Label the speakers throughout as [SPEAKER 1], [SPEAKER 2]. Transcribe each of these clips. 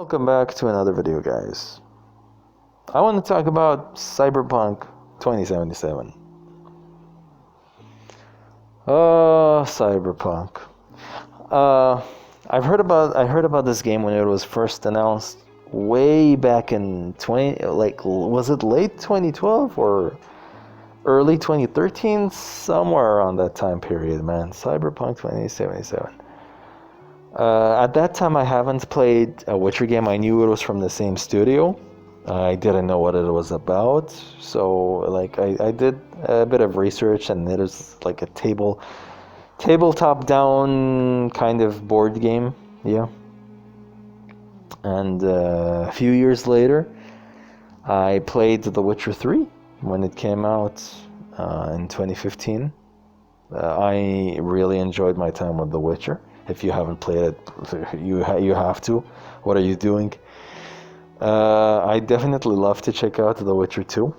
[SPEAKER 1] Welcome back to another video, guys. I want to talk about Cyberpunk 2077. Cyberpunk. I heard about this game when it was first announced way back in was it late 2012 or early 2013, somewhere around that time period, man. Cyberpunk 2077. At that time, I haven't played a Witcher game. I knew it was from the same studio. I didn't know what it was about, so I did a bit of research, and it is like a tabletop down kind of board game, yeah. And a few years later, I played The Witcher 3 when it came out in 2015. I really enjoyed my time with The Witcher. If you haven't played it, you have to. What are you doing? I definitely love to check out The Witcher 2,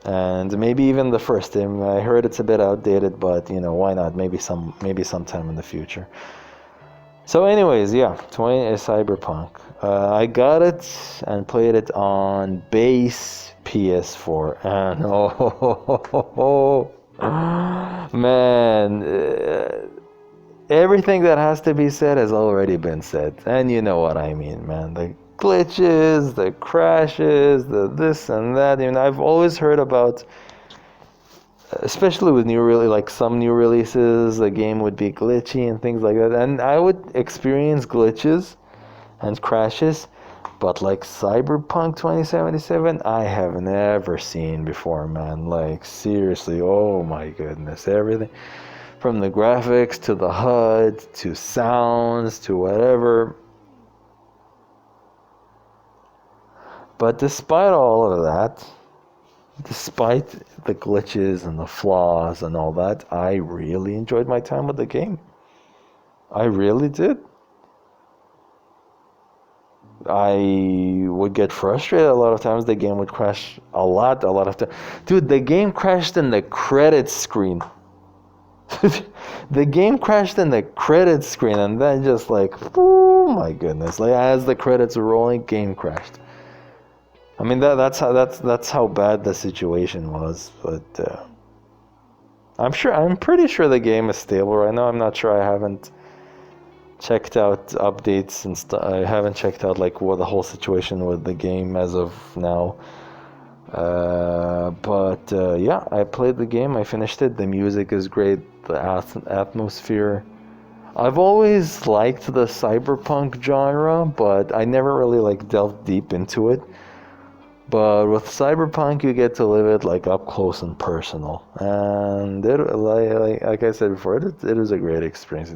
[SPEAKER 1] and maybe even the first game. I heard it's a bit outdated, but why not? Maybe sometime in the future. So, anyways, yeah, Cyberpunk. I got it and played it on base PS4, and man. Everything that has to be said has already been said, and you know what I mean, man. The glitches, the crashes, the this and that. I've always heard about, especially with some new releases, the game would be glitchy and things like that, and I would experience glitches and crashes, but like Cyberpunk 2077, I have never seen before, man. Like, seriously, oh my goodness, everything. From the graphics to the HUD to sounds to whatever. But despite all of that, despite the glitches and the flaws and all that, I really enjoyed my time with the game. I really did. I would get frustrated a lot of times. The game would crash a lot of times. Dude, the game crashed in the credits screen. The game crashed in the credits screen, and then just like, oh my goodness! Like, as the credits were rolling, game crashed. I mean, that's how bad the situation was. But I'm pretty sure the game is stable right now. I'm not sure. I haven't checked out updates and stuff. I haven't checked out what the whole situation with the game as of now. But yeah, I played the game. I finished it. The music is great. The atmosphere. I've always liked the cyberpunk genre, but I never really delved deep into it. But with Cyberpunk, you get to live it up close and personal, and it, like I said before, it is a great experience.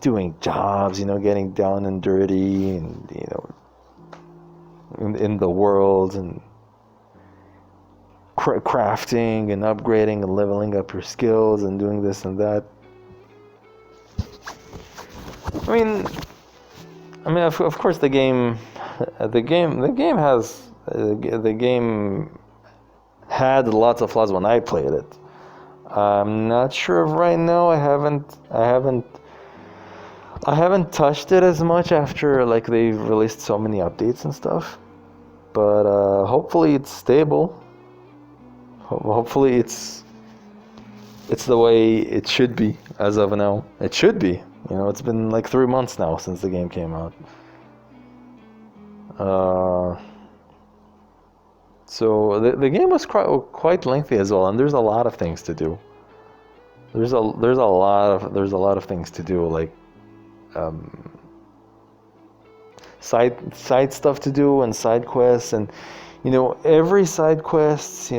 [SPEAKER 1] Doing jobs, getting down and dirty, and in the world, and crafting and upgrading and leveling up your skills and doing this and that. I mean, of course, the game had lots of flaws when I played it. I'm not sure if right now. I haven't touched it as much after they've released so many updates and stuff. But hopefully it's stable. Hopefully it's the way it should be as of now. It should be. It's been 3 months now since the game came out. So the game was quite lengthy as well, and there's a lot of things to do. There's a lot of things to do, side stuff to do and side quests, and every side quest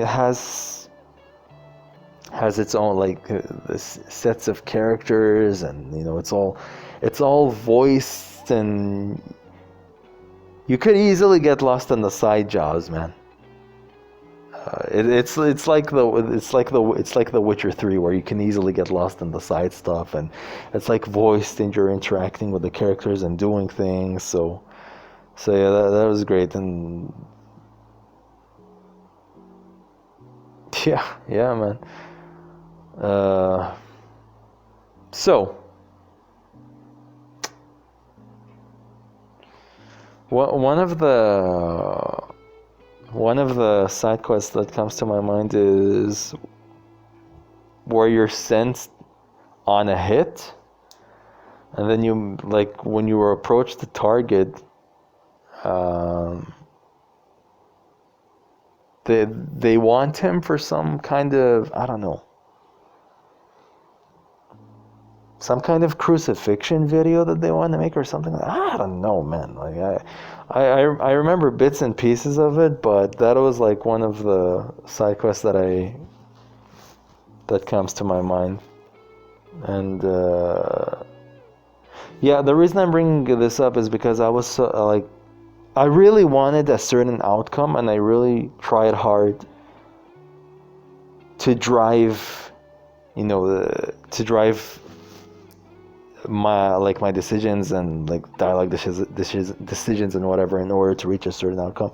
[SPEAKER 1] has its own sets of characters, and it's all voiced, and you could easily get lost in the side jobs, man. It's like the Witcher 3, where you can easily get lost in the side stuff, and it's voiced, and you're interacting with the characters and doing things. So yeah, that was great. And yeah, man. So one of the side quests that comes to my mind is where you're sent on a hit, and then you, like, when you approach the target, um, they want him for some kind of, I don't know, some kind of crucifixion video that they want to make or something. I don't know, man. Like I remember bits and pieces of it, but that was like one of the side quests that comes to my mind. And yeah, the reason I'm bringing this up is because I was so, like, I really wanted a certain outcome, and I really tried hard to drive, to drive my decisions and like dialogue decisions and whatever in order to reach a certain outcome.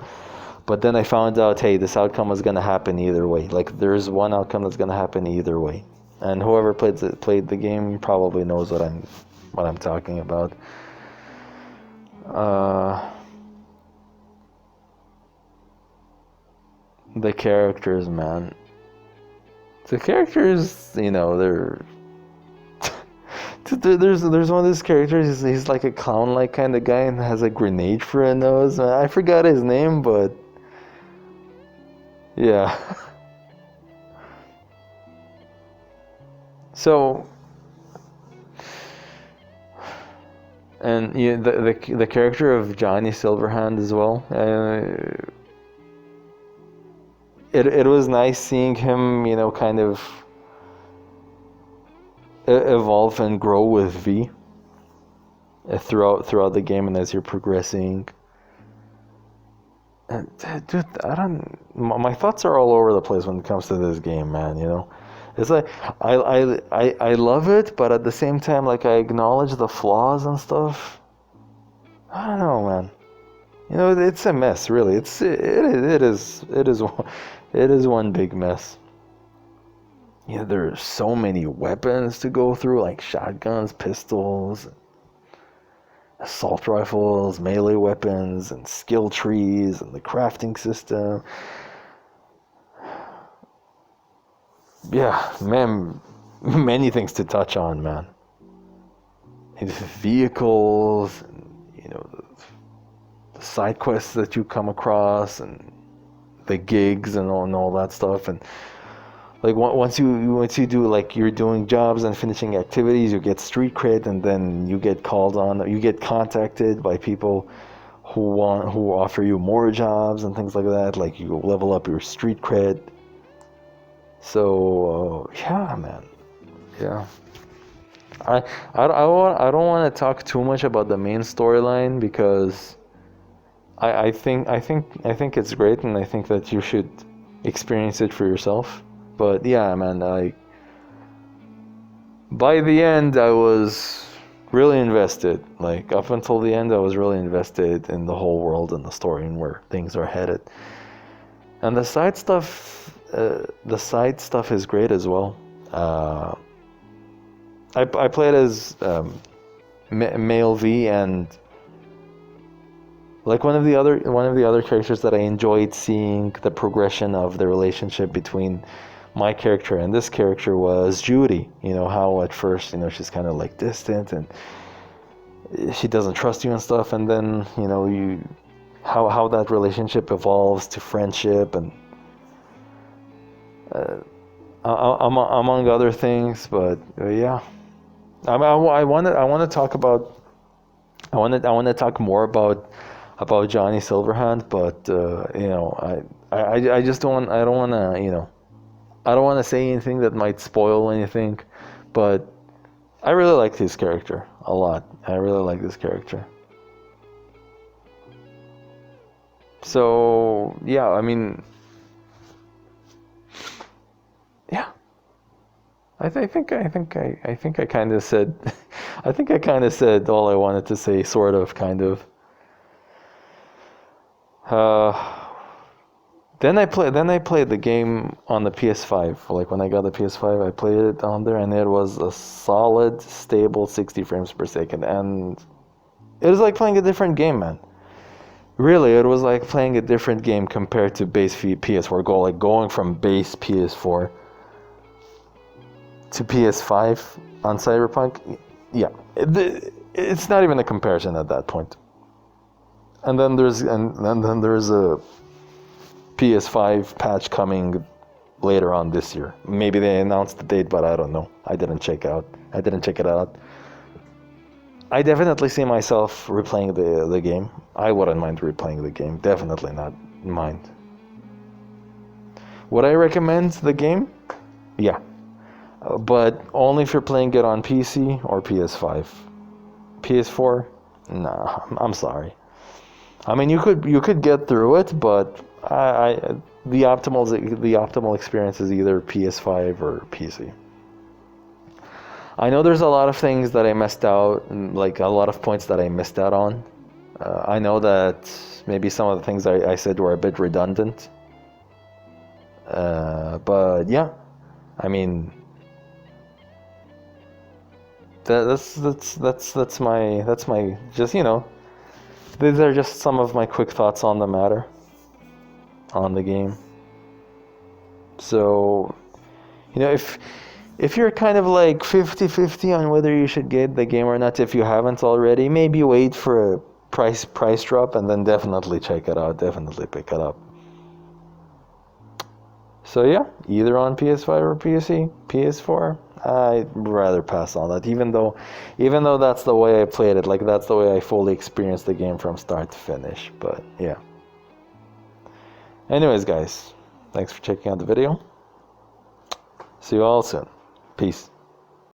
[SPEAKER 1] But then I found out, hey, this outcome was gonna happen either way. Like, there's one outcome that's gonna happen either way, and whoever played the game probably knows what I'm talking about. The characters, man. The characters, they're there's one of these characters. He's like a clown-like kind of guy and has a grenade for a nose. I forgot his name, but yeah. So, and the character of Johnny Silverhand as well. It was nice seeing him, kind of evolve and grow with V throughout the game and as you're progressing. And dude, my thoughts are all over the place when it comes to this game, man. It's like I love it, but at the same time, like, I acknowledge the flaws and stuff. I don't know, man. It's a mess, really. It is one big mess. There's so many weapons to go through, like shotguns, pistols, assault rifles, melee weapons, and skill trees, and the crafting system. Yeah, man, many things to touch on, man. Vehicles, and, the side quests that you come across, and the gigs and all that stuff. And like, once you do, like, you're doing jobs and finishing activities, you get street cred, and then you get called on, you get contacted by people who offer you more jobs and things like that. Like, you level up your street cred. So yeah, man. Yeah. I don't want to talk too much about the main storyline, because I think it's great, and I think that you should experience it for yourself. But yeah, man, by the end I was really invested. Like, up until the end I was really invested in the whole world and the story and where things are headed. And the side stuff is great as well. I played as male V, and like, one of the other characters that I enjoyed seeing the progression of the relationship between my character and this character was Judy. How at first, she's kind of like distant and she doesn't trust you and stuff, and then how that relationship evolves to friendship and among other things. But yeah, I want to talk more about Johnny Silverhand, but I just don't want to say anything that might spoil anything. But I really like his character a lot. I really like this character. So yeah, I mean, yeah. I think I kind of said I think I kind of said all I wanted to say, sort of, kind of. Then I played the game on the PS5. Like, when I got the PS5, I played it on there, and it was a solid, stable 60 frames per second, and it was like playing a different game, man. Really, it was like playing a different game compared to base PS4. Going from base PS4 to PS5 on Cyberpunk. Yeah, it's not even a comparison at that point. And then there's a PS5 patch coming later on this year. Maybe they announced the date, but I don't know. I didn't check it out. I definitely see myself replaying the game. I wouldn't mind replaying the game. Definitely not mind. Would I recommend the game? Yeah. But only if you're playing it on PC or PS5. PS4? Nah, I'm sorry. I mean, you could get through it, but the optimal experience is either PS5 or PC. I know there's a lot of things that I missed out, like a lot of points that I missed out on. I know that maybe some of the things I said were a bit redundant. But yeah, I mean, that's my just, you know, these are just some of my quick thoughts on the matter, on the game. So, you know, if you're kind of like 50-50 on whether you should get the game or not, if you haven't already, maybe wait for a price drop and then definitely check it out, definitely pick it up. So yeah, either on PS5 or PC, PS4, I'd rather pass on that, even though that's the way I played it, like that's the way I fully experienced the game from start to finish. But yeah. Anyways, guys, thanks for checking out the video. See you all soon. Peace.